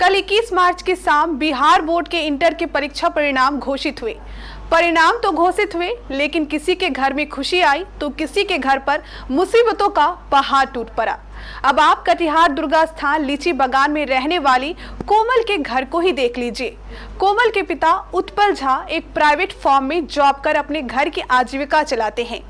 कल 21 मार्च की शाम बिहार बोर्ड के इंटर के परीक्षा परिणाम घोषित हुए। परिणाम तो घोषित हुए, लेकिन किसी के घर में खुशी आई तो किसी के घर पर मुसीबतों का पहाड़ टूट पड़ा। अब आप कटिहार दुर्गा स्थान लीची बागान में रहने वाली कोमल के घर को ही देख लीजिए। कोमल के पिता उत्पल झा एक प्राइवेट फर्म में जॉब कर अपने घर की आजीविका चलाते हैं।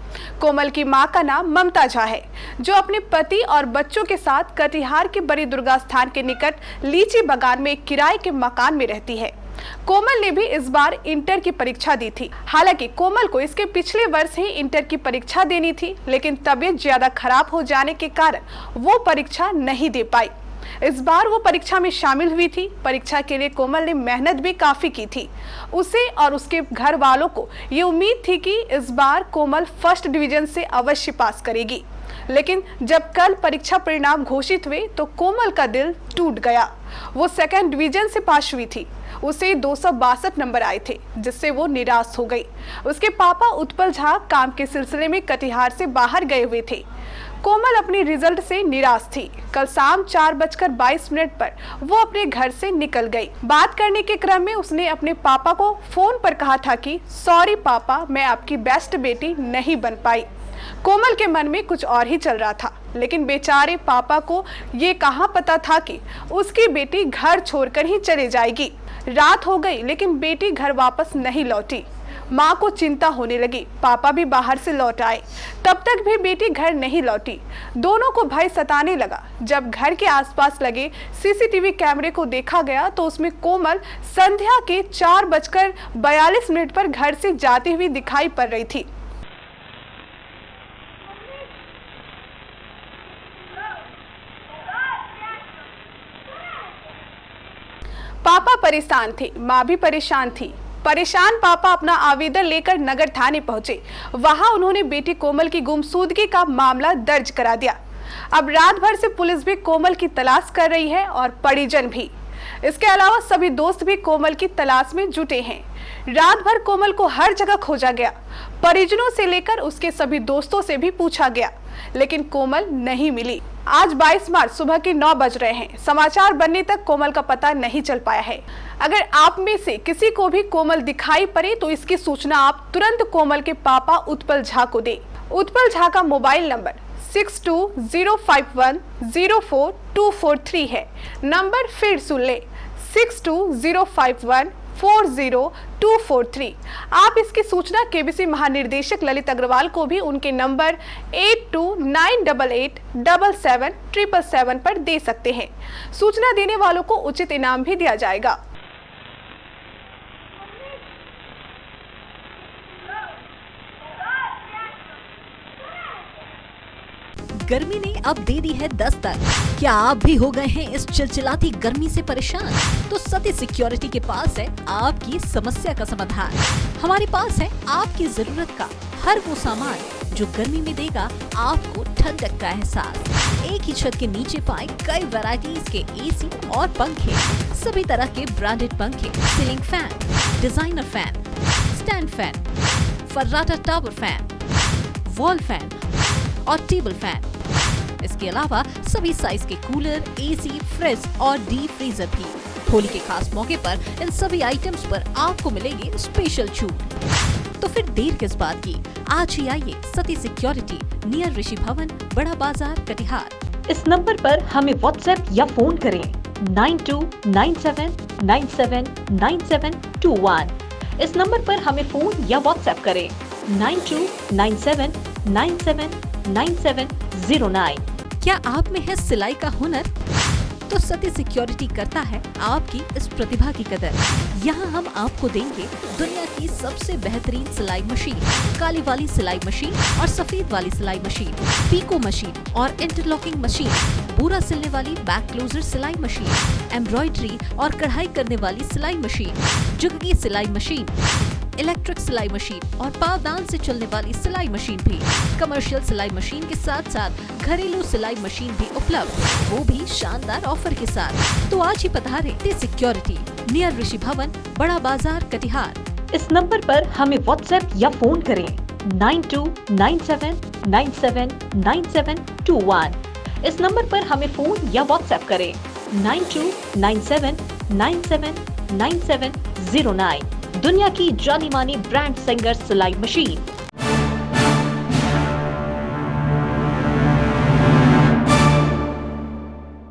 कोमल की मां का नाम ममता झा है, जो अपने पति और बच्चों के साथ कटिहार के बड़ी दुर्गा स्थान के निकट लीची बागान में एक किराए के मकान में रहती है। कोमल ने भी इस बार इंटर की परीक्षा दी थी। हालांकि कोमल को इसके पिछले वर्ष ही इंटर की परीक्षा देनी थी, लेकिन तबीयत ज्यादा खराब हो जाने के कारण वो परीक्षा नहीं दे पाई। इस बार वो परीक्षा में शामिल हुई थी। परीक्षा के लिए कोमल ने मेहनत भी काफी की थी। उसे और उसके घर वालों को ये उम्मीद थी कि इस बार कोमल फर्स्ट डिवीजन से अवश्य पास करेगी, लेकिन जब कल परीक्षा परिणाम घोषित हुए तो कोमल का दिल टूट गया। वो सेकंड डिवीजन से पास हुई थी। उसे 262 नंबर आए थे, जिससे वो निराश हो गई। उसके पापा उत्पल झा काम के सिलसिले में कटिहार से बाहर गए हुए थे। कोमल अपनी रिजल्ट से निराश थी। कल शाम 4:22 पर वो अपने घर से निकल गई। बात करने के क्रम में उसने अपने पापा को फोन पर कहा था कि सॉरी पापा, मैं आपकी बेस्ट बेटी नहीं बन पाई। कोमल के मन में कुछ और ही चल रहा था, लेकिन बेचारे पापा को ये कहाँ पता था कि उसकी बेटी घर छोड़कर ही चले जाएगी। रात हो गई, लेकिन बेटी घर वापस नहीं लौटी। माँ को चिंता होने लगी। पापा भी बाहर से लौट आए, तब तक भी बेटी घर नहीं लौटी। दोनों को भय सताने लगा। जब घर के आसपास लगे सीसीटीवी कैमरे को देखा गया तो उसमें कोमल संध्या के 4:42 पर घर से जाती हुई दिखाई पड़ रही थी। पापा परेशान थे, माँ भी परेशान थी। परेशान पापा अपना आवेदन लेकर नगर थाने पहुंचे। वहां उन्होंने बेटी कोमल की गुमशुदगी का मामला दर्ज करा दिया। अब रात भर से पुलिस भी कोमल की तलाश कर रही है और परिजन भी। इसके अलावा सभी दोस्त भी कोमल की तलाश में जुटे हैं। रात भर कोमल को हर जगह खोजा गया। परिजनों से लेकर उसके सभी दोस्तों से भी पूछा गया, लेकिन कोमल नहीं मिली। आज 22 मार्च सुबह के 9 बज रहे हैं। समाचार बनने तक कोमल का पता नहीं चल पाया है। अगर आप में से किसी को भी कोमल दिखाई पड़े तो इसकी सूचना आप तुरंत कोमल के पापा उत्पल झा को दें। उत्पल झा का मोबाइल नंबर 6205104243 है। नंबर फिर सुन ले, 6205140243। आप इसकी सूचना केबीसी महानिर्देशक ललित अग्रवाल को भी उनके नंबर 8298877777 पर दे सकते हैं। सूचना देने वालों को उचित इनाम भी दिया जाएगा। गर्मी ने अब दे दी है दस्तक। क्या आप भी हो गए हैं इस चिलचिलाती गर्मी से परेशान? तो सती सिक्योरिटी के पास है आपकी समस्या का समाधान। हमारे पास है आपकी जरूरत का हर वो सामान जो गर्मी में देगा आपको ठंडक का एहसास। एक ही छत के नीचे पाए कई वैरायटीज के एसी और पंखे, सभी तरह के ब्रांडेड पंखे, ceiling fan, designer fan, stand fan, फर्राटा टावर फैन, वॉल फैन और टेबल फैन। इसके अलावा सभी साइज के कूलर, एसी, फ्रिज और डीप फ्रीजर भी। होली के खास मौके पर इन सभी आइटम्स पर आपको मिलेगी स्पेशल छूट। तो फिर देर किस बात की, आज ही आइए सती सिक्योरिटी, नियर ऋषि भवन, बड़ा बाजार, कटिहार। इस नंबर पर हमें व्हाट्सएप या फोन करें 9297979721। इस नंबर पर हमें फोन या व्हाट्सएप करें 9297979709। क्या आप में है सिलाई का हुनर? तो सती सिक्योरिटी करता है आपकी इस प्रतिभा की कदर। यहाँ हम आपको देंगे दुनिया की सबसे बेहतरीन सिलाई मशीन, काली वाली सिलाई मशीन और सफेद वाली सिलाई मशीन, पीको मशीन और इंटरलॉकिंग मशीन, पूरा सिलने वाली बैक क्लोजर सिलाई मशीन, एम्ब्रॉयडरी और कढ़ाई करने वाली सिलाई मशीन, जुगगी सिलाई मशीन, इलेक्ट्रिक सिलाई मशीन और पावदान से चलने वाली सिलाई मशीन भी। कमर्शियल सिलाई मशीन के साथ साथ घरेलू सिलाई मशीन भी उपलब्ध, वो भी शानदार ऑफर के साथ। तो आज ही पधारें सिक्योरिटी, नियर ऋषि भवन, बड़ा बाजार, कटिहार। इस नंबर पर हमें व्हाट्सएप या फोन करें 9297979721। इस नंबर पर हमें फोन या व्हाट्सएप करें 9297979709। दुनिया की जानी मानी ब्रांड सिंगर सिलाई मशीन